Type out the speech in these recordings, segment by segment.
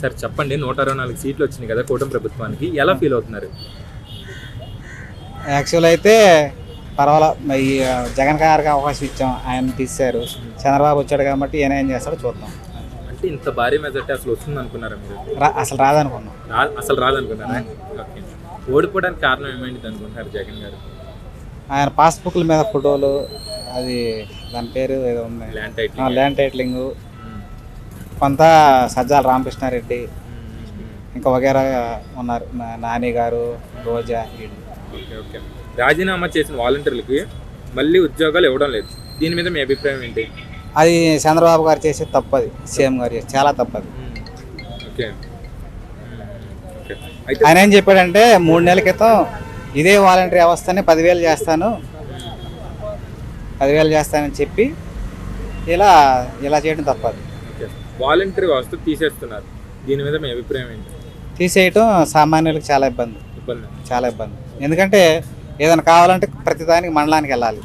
Sir చెప్పండి, 124 సీట్లు వచ్చినాయి కదా కూటమి ప్రభుత్వానికి, ఎలా ఫీల్ అవుతున్నారు? యాక్చువల్ అయితే పర్వాలా, ఈ జగన్ గారికి అవకాశం ఇచ్చాం, ఆయన తీశారు. చంద్రబాబు వచ్చాడు కాబట్టి ఈయన ఏం చేస్తాడో చూద్దాం. అంటే ఇంత భారీ మెజార్టీ అసలు వస్తుంది అనుకున్నారా మీరు? అసలు రాదనుకున్నాం. అసలు రాదనుకున్నారా? ఓకే. ఓడిపోవడానికి కారణం ఏమైంది అనుకుంటున్నారు జగన్ గారు? ఆయన పాస్బుక్ల మీద ఫోటోలు, అది దాని పేరు ఏదో ఉంది, ల్యాండ్ టైటిలింగ్, కొంత సజ్జాల రామకృష్ణారెడ్డి, ఇంకా వగేరా ఉన్నారు, నాని గారు, రోజా. Okay okay. రాజీనామా చేసిన వాలంటీర్లకి మళ్ళీ ఉద్యోగాలు ఇవ్వడం లేదు, దీని మీద మీ అభిప్రాయం ఏంటి? అది చంద్రబాబు గారు చేసే తప్పది, సీఎం గారు చేసి చాలా తప్పది. ఓకే. ఆయన ఏం చెప్పాడంటే 3 నెలల క్రితం ఇదే వాలంటీర్ వ్యవస్థని 10,000 చేస్తానని చెప్పి ఇలా చేయడం తప్పదు. వాలంటీర్ వ్యవస్థ తీసేస్తున్నారు, దీని మీద మీ అభిప్రాయం ఏంటి? తీసేయటం సామాన్యులకు చాలా ఇబ్బంది. ఎందుకంటే ఏదైనా కావాలంటే ప్రతిదానికి మండలానికి వెళ్ళాలి.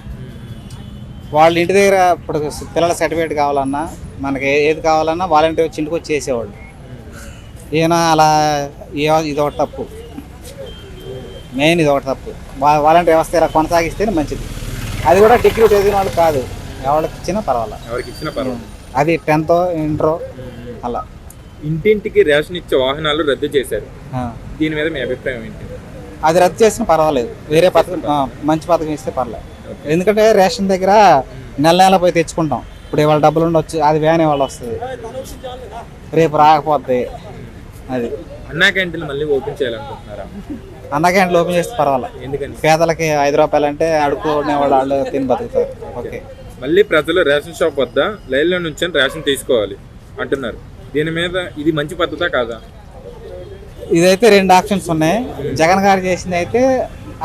వాళ్ళ ఇంటి దగ్గర ఇప్పుడు పిల్లల సర్టిఫికేట్ కావాలన్నా, మనకి ఏది కావాలన్నా వాలంటీర్ వచ్చి ఇంటికి వచ్చి చేసేవాళ్ళు. ఈయన అలా ఇది ఒకటి తప్పు, మెయిన్ ఇది ఒకటి తప్పు. వాలంటీర్ వ్యవస్థ ఇలా కొనసాగిస్తేనే మంచిది. అది కూడా డిగ్రీ చదివిన వాళ్ళు కాదు, ఎవరికి ఇచ్చినా పర్వాలేదు. అది 10th ఇంటర్ అలా. ఇంటింటికి రేషన్ ఇచ్చే వాహనాలు రద్దు చేశారు, దీని మీద మీ అభిప్రాయం ఏంటి? అది రద్దు చేసినా పర్వాలేదు, వేరే పథకం మంచి పథకం ఇస్తే పర్లేదు. ఎందుకంటే రేషన్ దగ్గర నెల పోయి తెచ్చుకుంటాం. ఇప్పుడు ఇవాళ డబ్బులు ఉండొచ్చు, అది వేరే వాళ్ళు వస్తుంది, రేపు రాకపోతే. అది అన్నా క్యాంటీన్లు మళ్ళీ ఓపెన్ చేయాలనుకుంటున్నారా? అన్నా క్యాంటీన్లు ఓపెన్ చేస్తే పర్వాలేదు. ఎందుకంటే పేదలకి 5 రూపాయలు అంటే అడుక్కునే వాళ్ళు తిని బతుకుతారు. ఓకే. మళ్ళీ ప్రజలు రేషన్ షాప్ వద్ద లైన్లో నుంచి రేషన్ తీసుకోవాలి అంటున్నారు, దీని మీద ఇది మంచి పద్ధతా కాదా? ఇదైతే 2 ఆప్షన్స్ ఉన్నాయి. జగన్ గారు చేసింది అయితే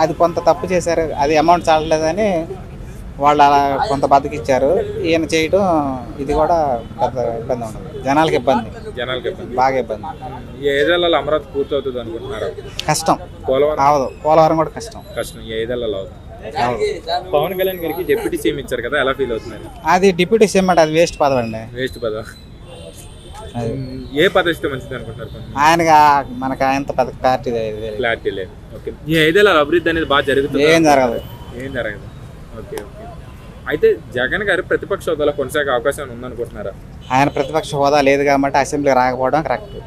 అది కొంత తప్పు చేశారు, అది అమౌంట్ చాలలేదని వాళ్ళు అలా కొంత బతికిచ్చారు. ఈయన చేయడం ఇది కూడా పెద్ద ఇబ్బంది ఉండదు, జనాలకి ఇబ్బంది, బాగా ఇబ్బంది. ఈ 5 ఏళ్లలో అమరావతి పూర్తవుతుంది అనుకుంటున్నారా? కష్టం. పోలవరం కూడా కష్టం. ఈ 5 ఏళ్లలో అవుతుంది. పవన్ కళ్యాణ్ గారికి డిప్యూటీ సీఎం ఇచ్చారు కదా, ఎలా ఫీల్ అవుతున్నారు? అది డిప్యూటీ సీఎం అంటే అది వేస్ట్ పదవి అండి. వేస్ట్ పదవి. ఏ పదవి ఇస్తే మంచిది అనుకుంటున్నారు? ఆయనగా మనకు ఆయనతో పెద్ద క్లారిటీ లేదు. ఓకే. ఈ 5 ఏళ్ల అభివృద్ధి అనేది బాగా జరుగుతుంది? ఏం జరగదు. Okay okay. అయితే జగన్ గారు ప్రతిపక్ష హోదాలో కొనసాగే అవకాశం ఉందనుకుంటున్నారా? ఆయన ప్రతిపక్ష హోదా లేదు కాబట్టి అసెంబ్లీ రాకపోవడం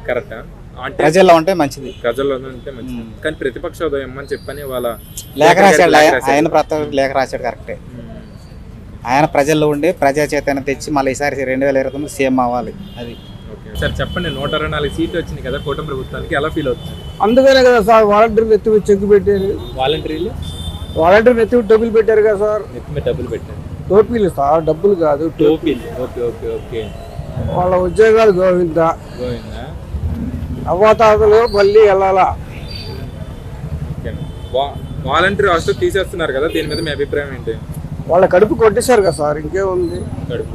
కరెక్టా? అంటే ప్రజల్లో ఉంటే మంచిది. కానీ ప్రతిపక్ష హోదా ఇమ్మని చెప్పని వాళ్ళ లేఖ రాశాడు, ఆయన లేఖ రాశాడు, కరెక్టే. ఆయన ప్రజల్లో ఉండి ప్రజా చైతన్యం తెచ్చి మళ్ళీ ఈసారి 2029 సీఎం అవ్వాలి. అది. సార్ చెప్పండి, 124 సీట్లు వచ్చినాయి కదా కూటమి ప్రభుత్వానికి, ఎలా ఫీల్ అవుతుంది? అందుకనే కదా సార్ వాలంటీర్లు ఎత్తి చెక్కు పెట్టారు. వాలంటీర్లు ఎత్తి డబ్బులు పెట్టారు కదా సార్. డబ్బులు పెట్టారు. టోపీలు సార్, డబ్బులు కాదు, టోపీలు. Okay okay okay. వాళ్ళ ఉద్యోగాలు గోవిందా అవ్వాతాతలు మళ్ళీ వెళ్ళాలా. వాలంటీర్ వ్యవస్థ తీసేస్తున్నారు కదా, దీని మీద మీ అభిప్రాయం ఏంటి? వాళ్ళ కడుపు కొట్టేశారు కదా సార్, ఇంకేముంది.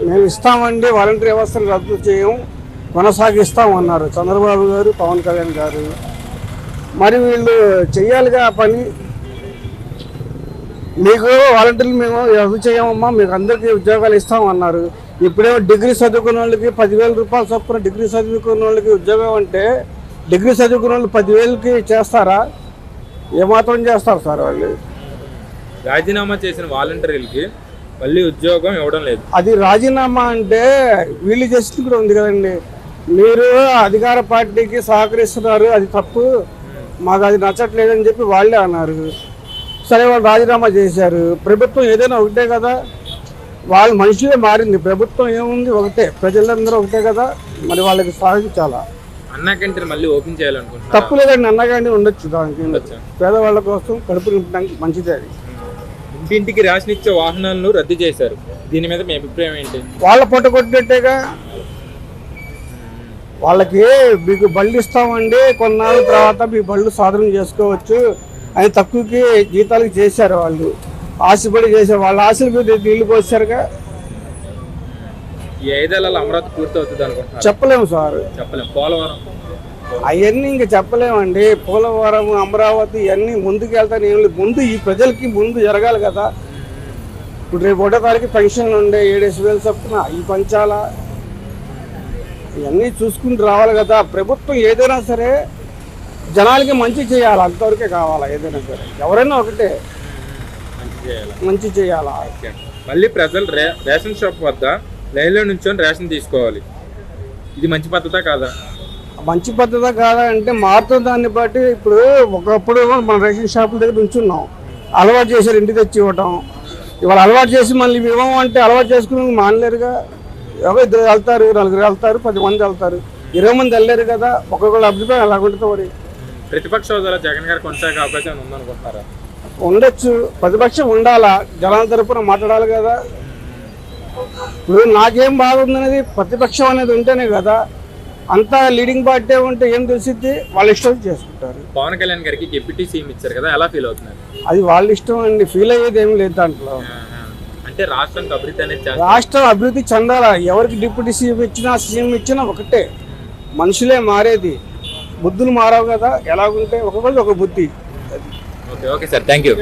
మేము ఇస్తామండి వాలంటీర్ వ్యవస్థను రద్దు చేయం, కొనసాగిస్తామన్నారు చంద్రబాబు గారు, పవన్ కళ్యాణ్ గారు. మరి వీళ్ళు చెయ్యాలిగా ఆ పని. మీకు వాలంటీర్లు మేము రద్దు చేయమమ్మా, మీకు అందరికీ ఉద్యోగాలు ఇస్తామన్నారు. ఇప్పుడేమో డిగ్రీ చదువుకున్న వాళ్ళకి 10,000 రూపాయలు చొప్పున డిగ్రీ చదువుకున్న వాళ్ళకి ఉద్యోగం అంటే, డిగ్రీ చదువుకున్న వాళ్ళు 10,000కి చేస్తారా? ఏమాత్రం చేస్తారు సార్ వాళ్ళు? రాజీనామా చేసిన వాలంటీర్లకి మళ్ళీ ఉద్యోగం ఇవ్వడం లేదు. అది రాజీనామా అంటే వీళ్ళు చేసింది కూడా ఉంది కదండి. మీరు అధికార పార్టీకి సహకరిస్తున్నారు, అది తప్పు, మాకు అది నచ్చట్లేదని చెప్పి వాళ్ళే అన్నారు. సరే, వాళ్ళు రాజీనామా చేశారు. ప్రభుత్వం ఏదైనా ఒకటే కదా, వాళ్ళ మనుషులే మారింది, ప్రభుత్వం ఏముంది ఒకటే, ప్రజలందరూ ఒకటే కదా, మరి వాళ్ళకి సాధించాలా. అన్నా క్యాంటీన్ మళ్ళీ ఓపెన్ చేయాలనుకుంటున్నారు? తప్పు లేదండి, అన్నా క్యాంటీన్ ఉండొచ్చు, దానికి పేదవాళ్ళ కోసం కడుపు నింపడానికి మంచిదే. అది. ఇంటింటికి రేషన్ ఇచ్చే వాహనాలను రద్దు చేశారు, దీని మీద మీ అభిప్రాయం ఏంటి? వాళ్ళ పొట్ట కొట్టినట్టేగా. వాళ్ళకి మీకు బళ్ళు ఇస్తామండి, కొన్నాళ్ళ తర్వాత మీ బళ్ళు సాధన చేసుకోవచ్చు అని తక్కువకి జీతాలకు చేశారు. వాళ్ళు ఆశపడి చేశారు, వాళ్ళ ఆశల మీద నీళ్లు పోసారుగా. ఈ 5 ఏళ్లలో అమరావతి పూర్తవుతుంది అనుకుంటున్నారు? చెప్పలేము సార్, చెప్పలేము. పోలవరం అవన్నీ ఇంకా చెప్పలేమండి. పోలవరం, అమరావతి ఇవన్నీ ముందుకు వెళ్తాను. ముందు ఈ ప్రజలకి ముందు జరగాలి కదా. ఇప్పుడు రేపు 1వ తారీఖు పెన్షన్లు ఉండే 7,000 చొప్పున ఈ పంచాల ఇవన్నీ చూసుకుంటూ రావాలి కదా. ప్రభుత్వం ఏదైనా సరే జనాలకి మంచి చేయాలి, అంతవరకే కావాలా. ఏదైనా సరే ఎవరైనా ఒకటే మంచి చేయాలి. మంచి చేయాలా. ఓకే. మళ్ళీ ప్రజలు రేషన్ షాప్ వద్ద లైన్లో నుంచొని రేషన్ తీసుకోవాలి. ఇది మంచి పద్ధతా కాదా? మంచి పద్ధతి కాదా అంటే మారుతున్న దాన్ని బట్టి. ఇప్పుడు ఒకప్పుడు మన రేషన్ షాపుల దగ్గర ఉంచున్నాం, అలవాటు చేశారు ఇంటికి తెచ్చి ఇవ్వటం. ఇవాళ అలవాటు చేసి మళ్ళీ ఇవ్వము అంటే అలవాటు చేసుకుని మానలేరుగా. ఎవరో 2 వెళ్తారు, 4 వెళ్తారు, 10 మంది వెళ్తారు, 20 మంది వెళ్ళలేరు కదా. ఒక్కొక్కరు అభిప్రాయం అలా ఉంటుంది. మరి ప్రతిపక్ష హోదాలో జగన్ గారు కొనసాగే అవకాశం ఉందనుకుంటున్నారా? ఉండొచ్చు, ప్రతిపక్షం ఉండాలా, జనాల తరపున మాట్లాడాలి కదా. ఇప్పుడు నాకేం బాగుందనేది ప్రతిపక్షం అనేది ఉంటేనే కదా. అంతా లీడింగ్ పార్టీ ఉంటే ఏం తెలిసిద్ది, వాళ్ళ ఇష్టం చేసుకుంటారు. పవన్ కళ్యాణ్ గారికి డిప్యూటీ సీఎం ఇచ్చారు కదా, ఎలా ఫీల్ అవుతున్నారు? అది వాళ్ళ ఇష్టం అండి, ఫీల్ అయ్యేది ఏం లేదు దాంట్లో. అంటే రాష్ట్రానికి అభివృద్ధి అనేది చేస్తారు. రాష్ట్రం అభివృద్ధి చెందాలా. ఎవరికి డిప్యూటీ సీఎం ఇచ్చినా సీఎం ఇచ్చినా ఒకటే, మనుషులే మారేది, బుద్ధులు మారవు కదా. ఎలాగుంటే ఒక్కొక్కరికి ఒక బుద్ధి. Okay okay sir, thank you.